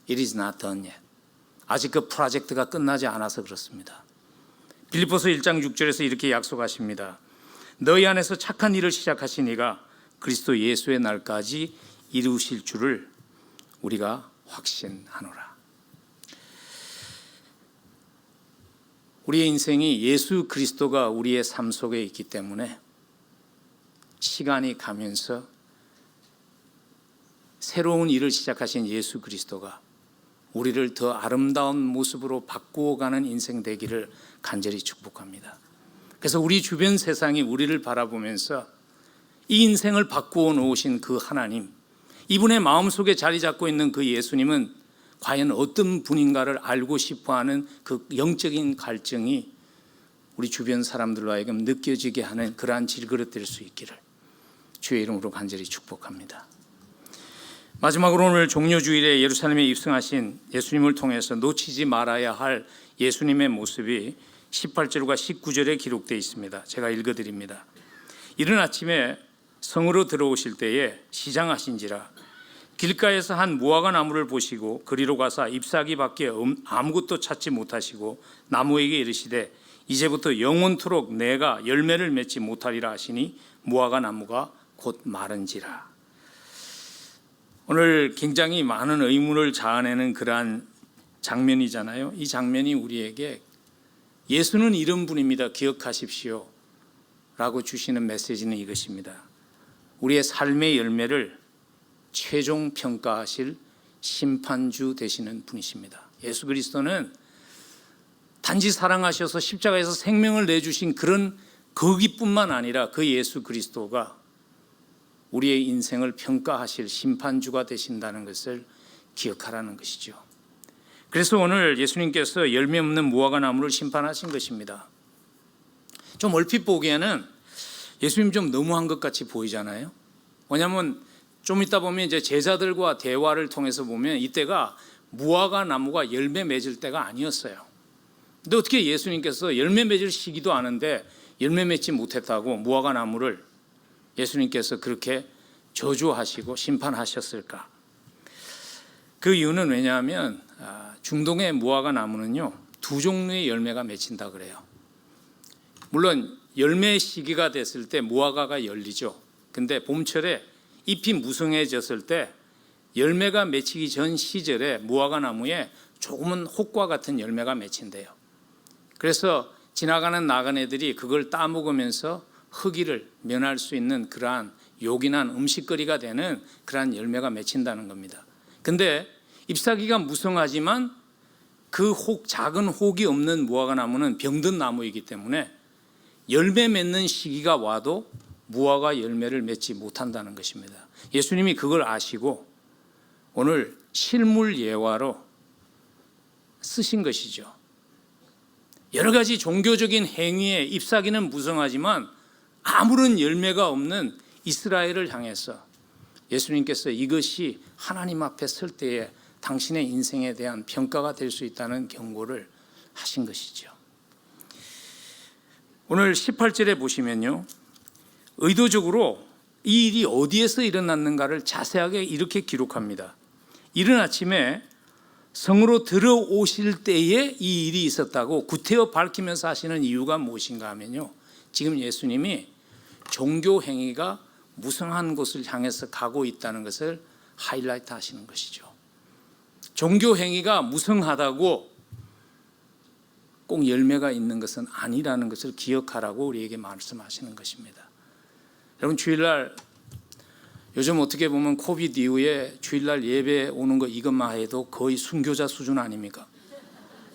It is not done yet. 아직 그 프로젝트가 끝나지 않아서 그렇습니다. 빌립보서 1장 6절에서 이렇게 약속하십니다. 너희 안에서 착한 일을 시작하신 이가 그리스도 예수의 날까지 이루실 줄을 우리가 확신하노라. 우리의 인생이 예수 그리스도가 우리의 삶 속에 있기 때문에 시간이 가면서 새로운 일을 시작하신 예수 그리스도가 우리를 더 아름다운 모습으로 바꾸어가는 인생 되기를 간절히 축복합니다. 그래서 우리 주변 세상이 우리를 바라보면서 이 인생을 바꾸어 놓으신 그 하나님, 이분의 마음속에 자리 잡고 있는 그 예수님은 과연 어떤 분인가를 알고 싶어하는 그 영적인 갈증이 우리 주변 사람들로 하여금 느껴지게 하는 그러한 질그릇 될 수 있기를 주의 이름으로 간절히 축복합니다. 마지막으로 오늘 종료주일에 예루살렘에 입성하신 예수님을 통해서 놓치지 말아야 할 예수님의 모습이 18절과 19절에 기록되어 있습니다. 제가 읽어드립니다. 이른 아침에 성으로 들어오실 때에 시장하신지라 길가에서 한 무화과 나무를 보시고 그리로 가사 잎사귀 밖에 아무것도 찾지 못하시고 나무에게 이르시되 이제부터 영원토록 내가 열매를 맺지 못하리라 하시니 무화과 나무가 곧 마른지라. 오늘 굉장히 많은 의문을 자아내는 그러한 장면이잖아요. 이 장면이 우리에게 예수는 이런 분입니다, 기억하십시오 라고 주시는 메시지는 이것입니다. 우리의 삶의 열매를 최종 평가하실 심판주 되시는 분이십니다. 예수 그리스도는 단지 사랑하셔서 십자가에서 생명을 내주신 그런 거기뿐만 아니라 그 예수 그리스도가 우리의 인생을 평가하실 심판주가 되신다는 것을 기억하라는 것이죠. 그래서 오늘 예수님께서 열매 없는 무화과 나무를 심판하신 것입니다. 좀 얼핏 보기에는 예수님 좀 너무한 것 같이 보이잖아요. 왜냐하면 좀 이따 보면 이제 제자들과 대화를 통해서 보면 이때가 무화과 나무가 열매 맺을 때가 아니었어요. 근데 어떻게 예수님께서 열매 맺을 시기도 아는데 열매 맺지 못했다고 무화과 나무를 예수님께서 그렇게 저주하시고 심판하셨을까? 그 이유는 왜냐하면 중동의 무화과 나무는요 2종류의 열매가 맺힌다 그래요. 물론 열매 시기가 됐을 때 무화과가 열리죠. 근데 봄철에 잎이 무성해졌을 때 열매가 맺히기 전 시절에 무화과 나무에 조금은 혹과 같은 열매가 맺힌대요. 그래서 지나가는 나그네들이 그걸 따먹으면서 허기를 면할 수 있는 그러한 요긴한 음식거리가 되는 그러한 열매가 맺힌다는 겁니다. 근데 잎사귀가 무성하지만 그 작은 혹이 없는 무화과 나무는 병든 나무이기 때문에 열매 맺는 시기가 와도 무화과 열매를 맺지 못한다는 것입니다. 예수님이 그걸 아시고 오늘 실물 예화로 쓰신 것이죠. 여러 가지 종교적인 행위에 잎사귀는 무성하지만 아무런 열매가 없는 이스라엘을 향해서 예수님께서 이것이 하나님 앞에 설 때에 당신의 인생에 대한 평가가 될 수 있다는 경고를 하신 것이죠. 오늘 18절에 보시면요, 의도적으로 이 일이 어디에서 일어났는가를 자세하게 이렇게 기록합니다. 이른 아침에 성으로 들어오실 때에 이 일이 있었다고 구태여 밝히면서 하시는 이유가 무엇인가 하면요, 지금 예수님이 종교 행위가 무성한 곳을 향해서 가고 있다는 것을 하이라이트 하시는 것이죠. 종교 행위가 무성하다고 꼭 열매가 있는 것은 아니라는 것을 기억하라고 우리에게 말씀하시는 것입니다. 여러분, 주일날 요즘 어떻게 보면 코비드 이후에 주일날 예배 오는 거 이것만 해도 거의 순교자 수준 아닙니까?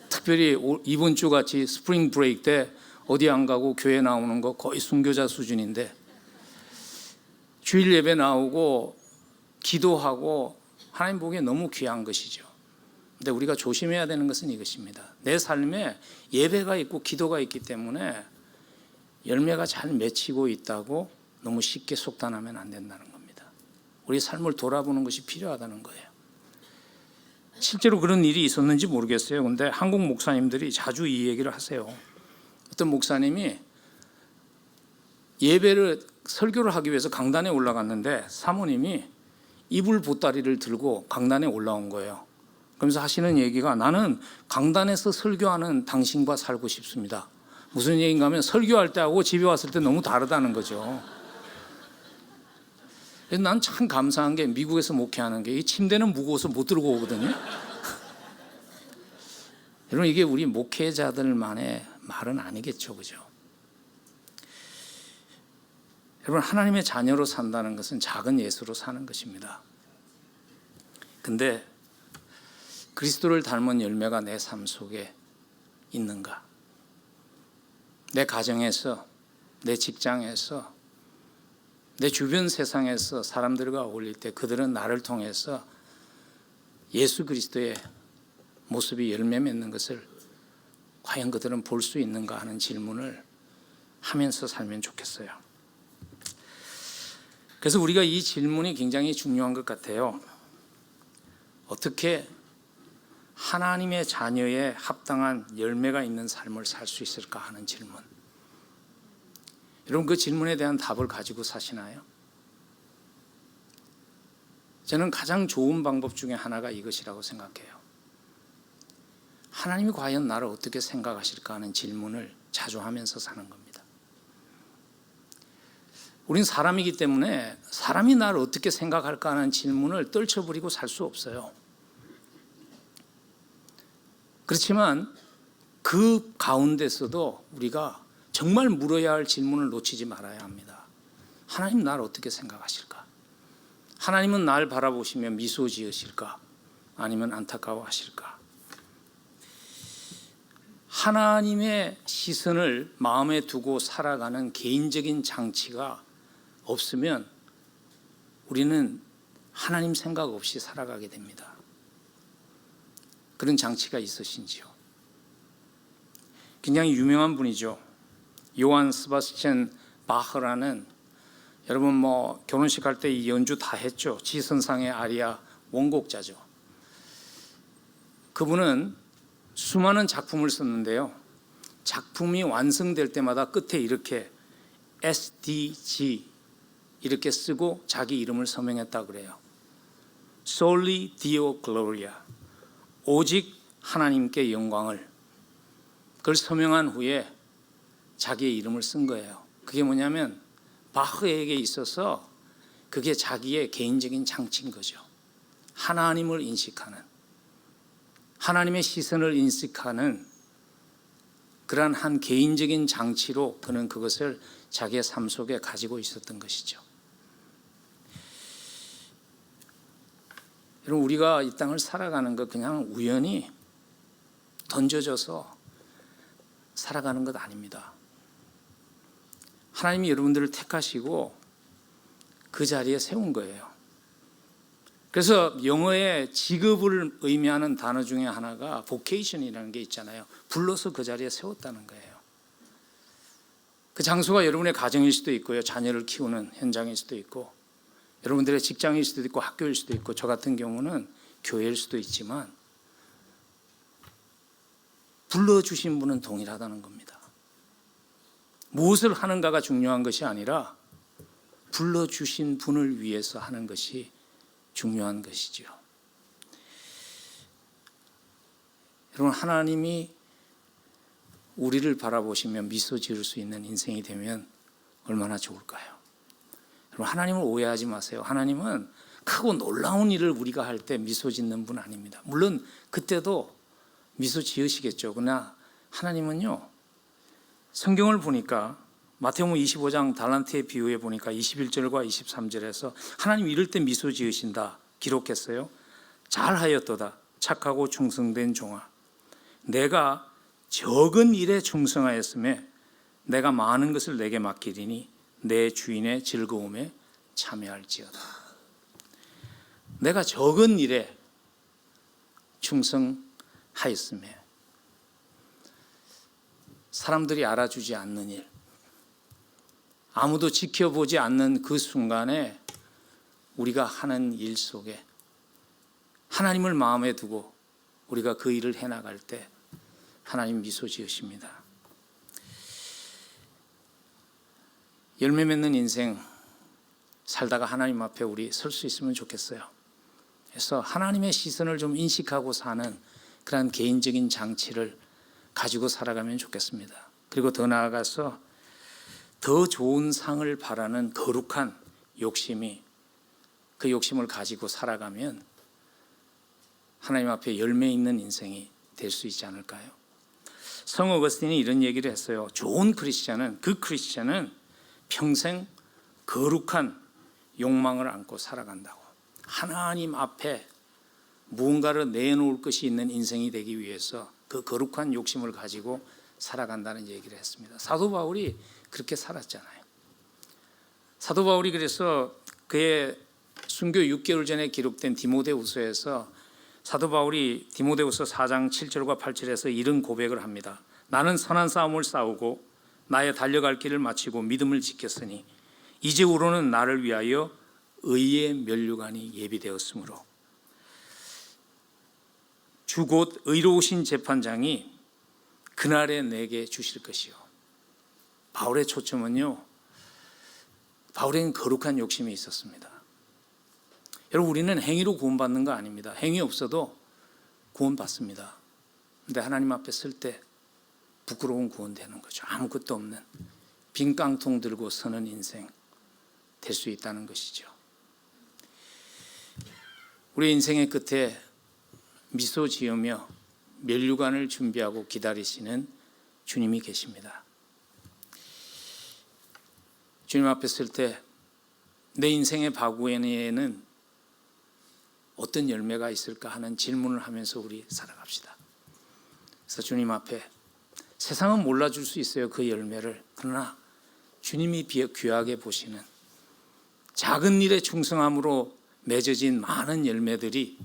특별히 이번 주 같이 스프링 브레이크 때 어디 안 가고 교회 나오는 거 거의 순교자 수준인데, 주일 예배 나오고 기도하고 하나님 보기에 너무 귀한 것이죠. 근데 우리가 조심해야 되는 것은 이것입니다. 내 삶에 예배가 있고 기도가 있기 때문에 열매가 잘 맺히고 있다고 너무 쉽게 속단하면 안 된다는 겁니다. 우리 삶을 돌아보는 것이 필요하다는 거예요. 실제로 그런 일이 있었는지 모르겠어요. 근데 한국 목사님들이 자주 이 얘기를 하세요. 어떤 목사님이 예배를 설교를 하기 위해서 강단에 올라갔는데 사모님이 이불 보따리를 들고 강단에 올라온 거예요. 그러면서 하시는 얘기가, 나는 강단에서 설교하는 당신과 살고 싶습니다. 무슨 얘기인가 하면 설교할 때하고 집에 왔을 때 너무 다르다는 거죠. 그래서 난 참 감사한 게, 미국에서 목회하는 게 이 침대는 무거워서 못 들고 오거든요. 여러분, 이게 우리 목회자들만의 말은 아니겠죠, 그죠? 여러분, 하나님의 자녀로 산다는 것은 작은 예수로 사는 것입니다. 근데 그리스도를 닮은 열매가 내 삶 속에 있는가? 내 가정에서, 내 직장에서, 내 주변 세상에서 사람들과 어울릴 때 그들은 나를 통해서 예수 그리스도의 모습이 열매 맺는 것을 과연 그들은 볼 수 있는가 하는 질문을 하면서 살면 좋겠어요. 그래서 우리가 이 질문이 굉장히 중요한 것 같아요. 어떻게 하나님의 자녀에 합당한 열매가 있는 삶을 살 수 있을까 하는 질문. 여러분, 그 질문에 대한 답을 가지고 사시나요? 저는 가장 좋은 방법 중에 하나가 이것이라고 생각해요. 하나님이 과연 나를 어떻게 생각하실까 하는 질문을 자주 하면서 사는 겁니다. 우린 사람이기 때문에 사람이 나를 어떻게 생각할까 하는 질문을 떨쳐버리고 살 수 없어요. 그렇지만 그 가운데서도 우리가 정말 물어야 할 질문을 놓치지 말아야 합니다. 하나님 나를 어떻게 생각하실까? 하나님은 날 바라보시며 미소 지으실까? 아니면 안타까워하실까? 하나님의 시선을 마음에 두고 살아가는 개인적인 장치가 없으면 우리는 하나님 생각 없이 살아가게 됩니다. 그런 장치가 있으신지요? 굉장히 유명한 분이죠. 요한 스바스찬 바흐라는, 여러분 뭐 결혼식 할 때 이 연주 다 했죠. 지선상의 아리아 원곡자죠. 그분은 수많은 작품을 썼는데요, 작품이 완성될 때마다 끝에 이렇게 SDG 이렇게 쓰고 자기 이름을 서명했다 그래요. Soli Deo Gloria, 오직 하나님께 영광을. 그걸 서명한 후에 자기의 이름을 쓴 거예요. 그게 뭐냐면 바흐에게 있어서 그게 자기의 개인적인 장치인 거죠. 하나님을 인식하는, 하나님의 시선을 인식하는 그러한 한 개인적인 장치로 그는 그것을 자기의 삶 속에 가지고 있었던 것이죠. 여러분, 우리가 이 땅을 살아가는 것 그냥 우연히 던져져서 살아가는 것 아닙니다. 하나님이 여러분들을 택하시고 그 자리에 세운 거예요. 그래서 영어의 직업을 의미하는 단어 중에 하나가 vocation이라는 게 있잖아요. 불러서 그 자리에 세웠다는 거예요. 그 장소가 여러분의 가정일 수도 있고요, 자녀를 키우는 현장일 수도 있고, 여러분들의 직장일 수도 있고, 학교일 수도 있고, 저 같은 경우는 교회일 수도 있지만 불러주신 분은 동일하다는 겁니다. 무엇을 하는가가 중요한 것이 아니라 불러주신 분을 위해서 하는 것이 중요한 것이죠. 여러분, 하나님이 우리를 바라보시며 미소 지을 수 있는 인생이 되면 얼마나 좋을까요? 여러분, 하나님을 오해하지 마세요. 하나님은 크고 놀라운 일을 우리가 할 때 미소 짓는 분 아닙니다. 물론 그때도 미소 지으시겠죠. 그러나 하나님은요, 성경을 보니까 마태복음 25장 달란트의 비유에 보니까 21절과 23절에서 하나님 이럴 때 미소 지으신다 기록했어요. 잘하였도다 착하고 충성된 종아, 내가 적은 일에 충성하였음에 내가 많은 것을 내게 맡기리니 내 주인의 즐거움에 참여할지어다. 내가 적은 일에 충성하였음에, 사람들이 알아주지 않는 일, 아무도 지켜보지 않는 그 순간에 우리가 하는 일 속에 하나님을 마음에 두고 우리가 그 일을 해나갈 때 하나님 미소 지으십니다. 열매 맺는 인생 살다가 하나님 앞에 우리 설 수 있으면 좋겠어요. 그래서 하나님의 시선을 좀 인식하고 사는 그런 개인적인 장치를 가지고 살아가면 좋겠습니다. 그리고 더 나아가서 더 좋은 상을 바라는 거룩한 욕심이, 그 욕심을 가지고 살아가면 하나님 앞에 열매 있는 인생이 될 수 있지 않을까요? 성 어거스틴이 이런 얘기를 했어요. 좋은 크리스찬은, 그 크리스찬은 평생 거룩한 욕망을 안고 살아간다고. 하나님 앞에 무언가를 내놓을 것이 있는 인생이 되기 위해서 그 거룩한 욕심을 가지고 살아간다는 얘기를 했습니다. 사도 바울이 그렇게 살았잖아요. 사도 바울이 그래서 그의 순교 6개월 전에 기록된 디모데후서에서 사도 바울이 디모데후서 4장 7절과 8절에서 이런 고백을 합니다. 나는 선한 싸움을 싸우고 나의 달려갈 길을 마치고 믿음을 지켰으니 이제후로는 나를 위하여 의의 면류관이 예비되었으므로 주 곧 의로우신 재판장이 그날에 내게 주실 것이요. 바울의 초점은요, 바울에겐 거룩한 욕심이 있었습니다. 여러분, 우리는 행위로 구원받는 거 아닙니다. 행위 없어도 구원받습니다. 그런데 하나님 앞에 설 때 부끄러운 구원되는 거죠. 아무것도 없는 빈 깡통 들고 서는 인생 될 수 있다는 것이죠. 우리 인생의 끝에 미소 지으며 면류관을 준비하고 기다리시는 주님이 계십니다. 주님 앞에 설 때 내 인생의 바구니에는 어떤 열매가 있을까 하는 질문을 하면서 우리 살아갑시다. 그래서 주님 앞에 세상은 몰라줄 수 있어요, 그 열매를. 그러나 주님이 귀하게 보시는 작은 일에 충성함으로 맺어진 많은 열매들이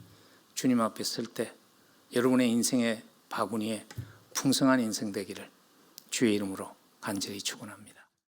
주님 앞에 설 때 여러분의 인생의 바구니에 풍성한 인생 되기를 주의 이름으로 간절히 축원합니다.